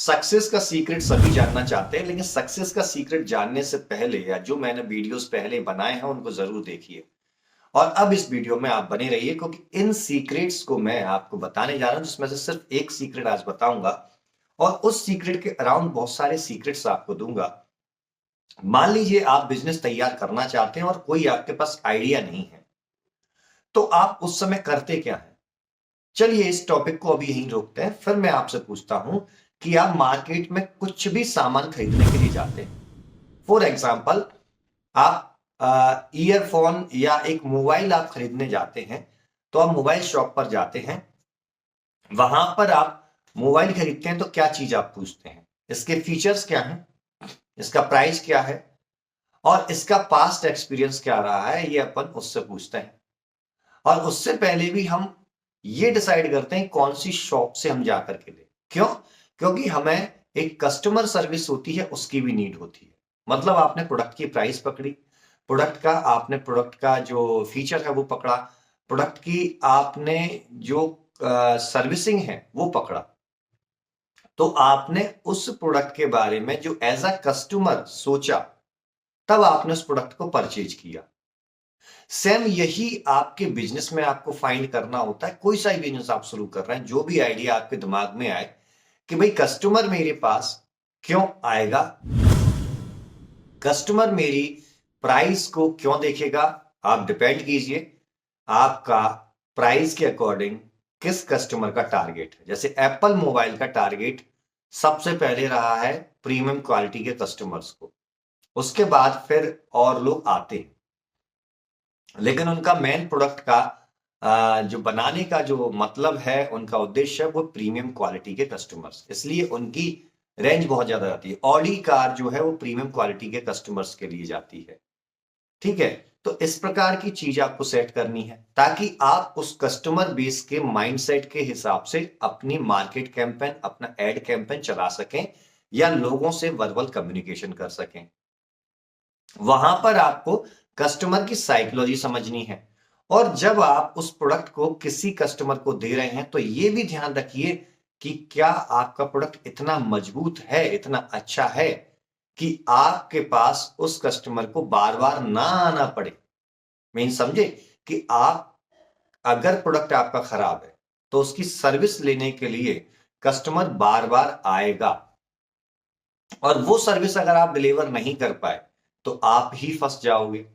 Success का secret सभी जानना चाहते हैं, लेकिन सक्सेस का सीक्रेट जानने से पहले या जो मैंने वीडियोस पहले बनाए हैं उनको जरूर देखिए। और अब इस वीडियो में आप बने रहिए क्योंकि इन सीक्रेट्स को मैं आपको बताने जा रहा हूं, जिसमें से सिर्फ एक सीक्रेट आज बताऊंगा और उस सीक्रेट के अराउंड बहुत सारे सीक्रेट्स आपको दूंगा। मान लीजिए आप बिजनेस तैयार करना चाहते हैं और कोई आपके पास आइडिया नहीं है, तो आप उस समय करते क्या हैं? चलिए इस टॉपिक को अभी यहीं रोकते हैं, फिर मैं आपसे पूछता हूं कि आप मार्केट में कुछ भी सामान खरीदने के लिए जाते हैं। फॉर एग्जाम्पल, आप ईयरफोन या एक मोबाइल आप खरीदने जाते हैं, तो आप मोबाइल शॉप पर जाते हैं। वहां पर आप मोबाइल खरीदते हैं तो क्या चीज आप पूछते हैं? इसके फीचर्स क्या हैं, इसका प्राइस क्या है और इसका पास्ट एक्सपीरियंस क्या रहा है, ये अपन उससे पूछते हैं। और उससे पहले भी हम ये डिसाइड करते हैं कौन सी शॉप से हम जाकर के ले। क्यों? क्योंकि हमें एक कस्टमर सर्विस होती है, उसकी भी नीड होती है। मतलब आपने प्रोडक्ट की प्राइस पकड़ी, प्रोडक्ट का जो फीचर है वो पकड़ा, प्रोडक्ट की आपने जो सर्विसिंग है वो पकड़ा, तो आपने उस प्रोडक्ट के बारे में जो एज अ कस्टमर सोचा, तब आपने उस प्रोडक्ट को परचेज किया। सेम यही आपके बिजनेस में आपको फाइंड करना होता है। कोई सा भी बिजनेस आप शुरू कर रहे हैं, जो भी आइडिया आपके दिमाग में आए कि भाई कस्टमर मेरे पास क्यों आएगा, कस्टमर मेरी प्राइस को क्यों देखेगा। आप डिपेंड कीजिए आपका प्राइस के अकॉर्डिंग किस कस्टमर का टारगेट है। जैसे एप्पल मोबाइल का टारगेट सबसे पहले रहा है प्रीमियम क्वालिटी के कस्टमर्स को, उसके बाद फिर और लोग आते हैं, लेकिन उनका मेन प्रोडक्ट का जो बनाने का जो मतलब है, उनका उद्देश्य है वो प्रीमियम क्वालिटी के कस्टमर्स, इसलिए उनकी रेंज बहुत ज्यादा जाती है। ऑडी कार जो है वो प्रीमियम क्वालिटी के कस्टमर्स के लिए जाती है। ठीक है, तो इस प्रकार की चीज आपको सेट करनी है ताकि आप उस कस्टमर बेस के माइंडसेट के हिसाब से अपनी मार्केट कैंपेन, अपना एड कैंपेन चला सकें या लोगों से वर्बल कम्युनिकेशन कर सकें। वहां पर आपको कस्टमर की साइकोलॉजी समझनी है। और जब आप उस प्रोडक्ट को किसी कस्टमर को दे रहे हैं, तो यह भी ध्यान रखिए कि क्या आपका प्रोडक्ट इतना मजबूत है, इतना अच्छा है कि आपके पास उस कस्टमर को बार बार ना आना पड़े। मीन समझे कि आप अगर प्रोडक्ट आपका खराब है तो उसकी सर्विस लेने के लिए कस्टमर बार बार आएगा, और वो सर्विस अगर आप डिलीवर नहीं कर पाए तो आप ही फंस जाओगे।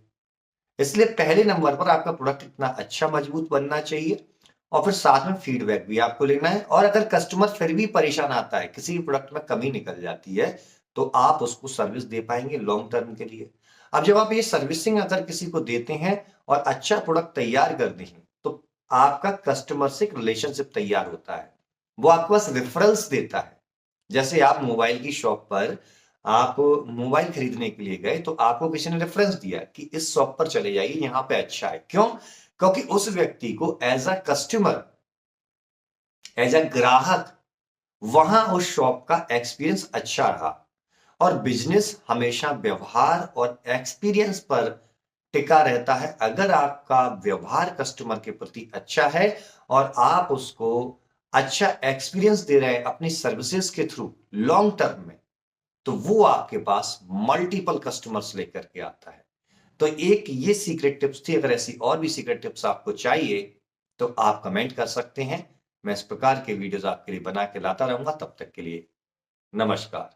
इसलिए पहले नंबर पर आपका प्रोडक्ट इतना अच्छा मजबूत बनना चाहिए और फिर साथ में फीडबैक भी आपको लेना है। और अगर कस्टमर फिर भी परेशान आता है, किसी भी प्रोडक्ट में कमी निकल जाती है, तो आप उसको सर्विस दे पाएंगे लॉन्ग टर्म के लिए। अब जब आप ये सर्विसिंग अगर किसी को देते हैं और अच्छा प्रोडक्ट तैयार कर दें, तो आपका कस्टमर से एक रिलेशनशिप तैयार होता है, वो आपके पास रेफरल्स देता है। जैसे आप मोबाइल की शॉप पर आप मोबाइल खरीदने के लिए गए, तो आपको किसी ने रेफरेंस दिया कि इस शॉप पर चले जाइए, यहां पे अच्छा है। क्यों? क्योंकि उस व्यक्ति को as a customer, as a ग्राहक, वहां उस शॉप का एक्सपीरियंस अच्छा रहा। और बिजनेस हमेशा व्यवहार और एक्सपीरियंस पर टिका रहता है। अगर आपका व्यवहार कस्टमर के प्रति अच्छा है और आप उसको अच्छा एक्सपीरियंस दे रहे हैं अपनी सर्विसेज के थ्रू लॉन्ग टर्म में, तो वो आपके पास मल्टीपल कस्टमर्स लेकर के आता है। तो एक ये सीक्रेट टिप्स थी। अगर ऐसी और भी सीक्रेट टिप्स आपको चाहिए तो आप कमेंट कर सकते हैं। मैं इस प्रकार के वीडियोस आपके लिए बना के लाता रहूंगा। तब तक के लिए नमस्कार।